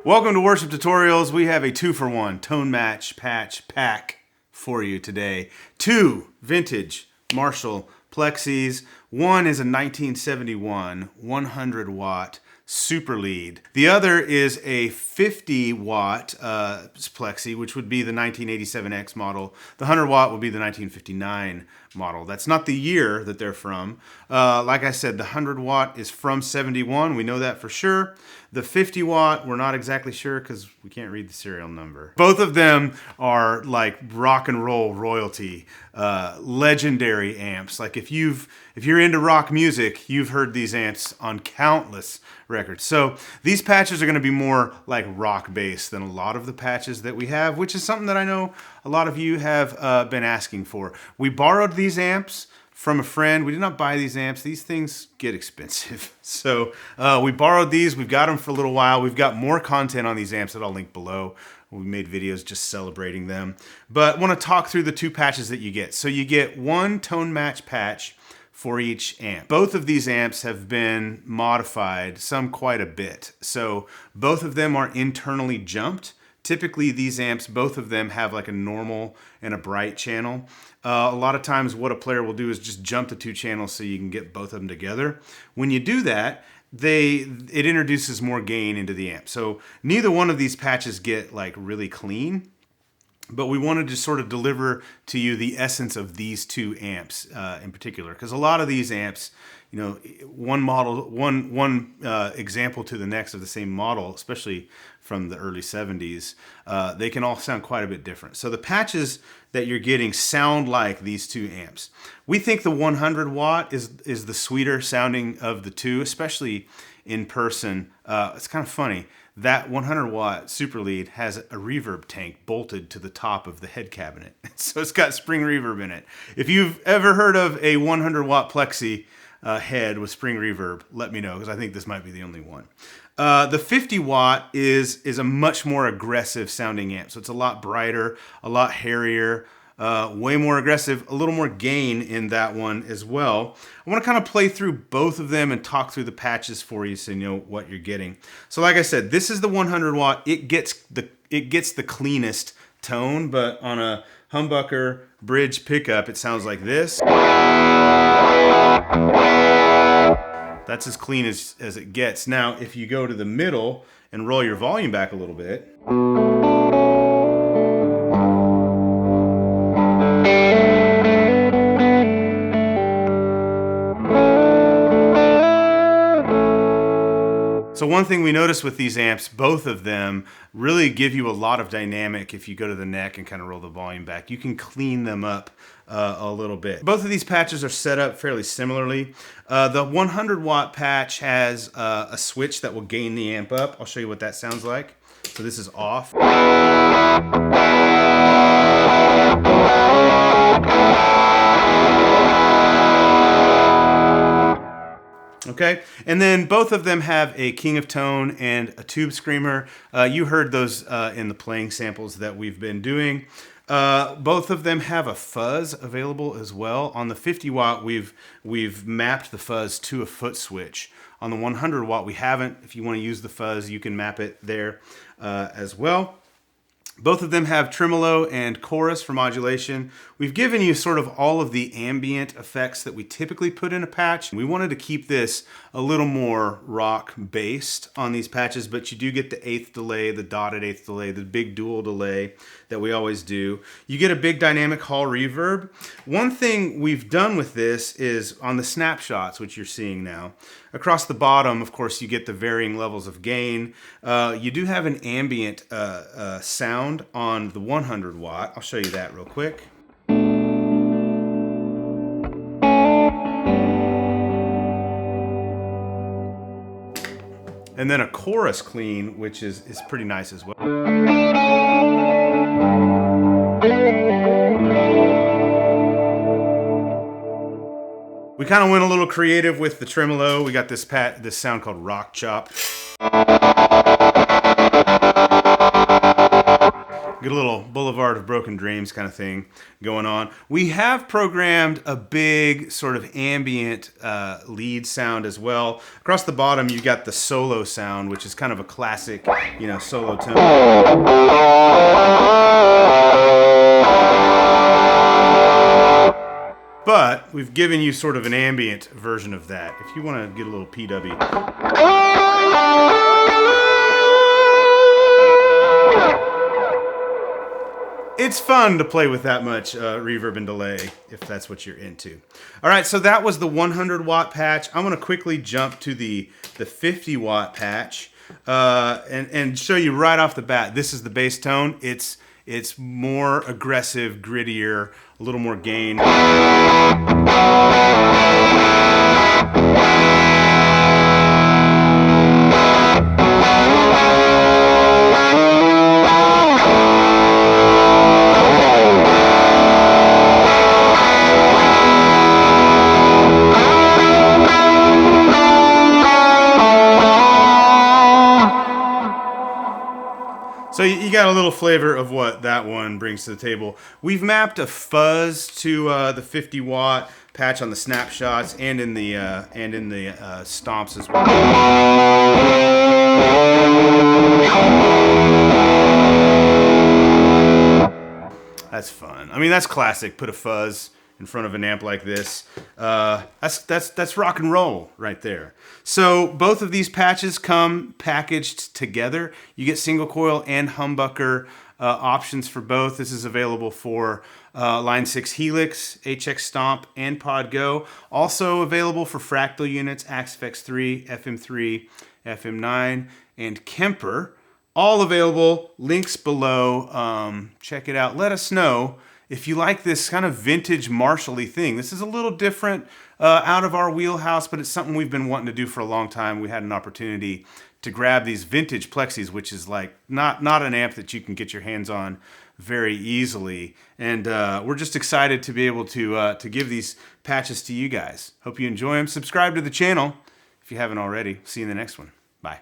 Welcome to Worship Tutorials. We have a 2-for-1 tone match patch pack for you today. 2 vintage Marshall Plexis. One is a 1971 100 watt super lead. The other is a 50 watt Plexi, which would be the 1987X model. The 100 watt would be the 1959 model. That's not the year that they're from. Like I said, the 100 watt is from 71. We know that for sure. The 50 watt, we're not exactly sure because we can't read the serial number. Both of them are like rock and roll royalty, legendary amps. Like if you're into rock music, you've heard these amps on countless records. So these patches are going to be more like rock based than a lot of the patches that we have, which is something that I know a lot of you have been asking for. We borrowed these amps from a friend. We did not buy these amps. These things get expensive. So we borrowed these. We've got them for a little while. We've got more content on these amps that I'll link below. We made videos just celebrating them. But I want to talk through the 2 patches that you get. So you get 1 tone match patch for each amp. Both of these amps have been modified, some quite a bit. So both of them are internally jumped. Typically these amps, both of them have like a normal and a bright channel. A lot of times what a player will do is just jump the 2 channels so you can get both of them together. When you do that, it introduces more gain into the amp. So neither one of these patches get like really clean, but we wanted to sort of deliver to you the essence of these 2 amps in particular, because a lot of these amps, you know, one example to the next of the same model, especially from the early 70s, they can all sound quite a bit different. So the patches that you're getting sound like these 2 amps. We think the 100 watt is the sweeter sounding of the 2, especially in person. It's kind of funny. That 100 watt super lead has a reverb tank bolted to the top of the head cabinet. So it's got spring reverb in it. If you've ever heard of a 100 watt Plexi head with spring reverb, let me know, because I think this might be the only one. The 50 watt is a much more aggressive sounding amp. So it's a lot brighter, a lot hairier, way more aggressive, a little more gain in that one as well. I want to kind of play through both of them and talk through the patches for you so you know what you're getting. So like I said, this is the 100 watt. It gets the cleanest tone, but on a humbucker bridge pickup, it sounds like this. That's as clean as it gets. Now, if you go to the middle and roll your volume back a little bit, so one thing we noticed with these amps, both of them really give you a lot of dynamic. If you go to the neck and kind of roll the volume back, you can clean them up a little bit. Both of these patches are set up fairly similarly. The 100 watt patch has a switch that will gain the amp up. I'll show you what that sounds like. So this is off. Okay, and then both of them have a King of Tone and a Tube Screamer. You heard those in the playing samples that we've been doing. Both of them have a fuzz available as well. On the 50 watt, we've mapped the fuzz to a foot switch. On the 100 watt, we haven't. If you want to use the fuzz, you can map it there as well. Both of them have tremolo and chorus for modulation. We've given you sort of all of the ambient effects that we typically put in a patch. We wanted to keep this a little more rock based on these patches, but you do get the 8th delay, the dotted 8th delay, the big dual delay that we always do. You get a big dynamic hall reverb. One thing we've done with this is on the snapshots, which you're seeing now, across the bottom, of course, you get the varying levels of gain. You do have an ambient sound on the 100 watt. I'll show you that real quick. And then a chorus clean, which is pretty nice as well. We kind of went a little creative with the tremolo. We got this sound called Rock Chop. Get a little Boulevard of Broken Dreams kind of thing going on. We have programmed a big sort of ambient lead sound as well. Across the bottom, you've got the solo sound, which is kind of a classic, you know, solo tone. But we've given you sort of an ambient version of that. If you want to get a little PW. It's fun to play with that much reverb and delay, if that's what you're into. All right, so that was the 100 watt patch. I'm gonna quickly jump to the 50 watt patch and show you right off the bat. This is the bass tone. It's more aggressive, grittier, a little more gain. So you got a little flavor of what that one brings to the table. We've mapped a fuzz to the 50 watt patch on the Snapshots and in the stomps as well. That's fun. I mean, that's classic. Put a fuzz in front of an amp like this. That's rock and roll right there. So both of these patches come packaged together. You get single coil and humbucker options for both. This is available for Line 6 Helix, HX Stomp, and Pod Go. Also available for Fractal units, Axfx 3, FM3, FM9, and Kemper. All available. Links below. Check it out. Let us know if you like this kind of vintage Marshall-y thing. This is a little different, out of our wheelhouse, but it's something we've been wanting to do for a long time. We had an opportunity to grab these vintage Plexis, which is like not an amp that you can get your hands on very easily. And we're just excited to be able to give these patches to you guys. Hope you enjoy them. Subscribe to the channel if you haven't already. See you in the next one. Bye.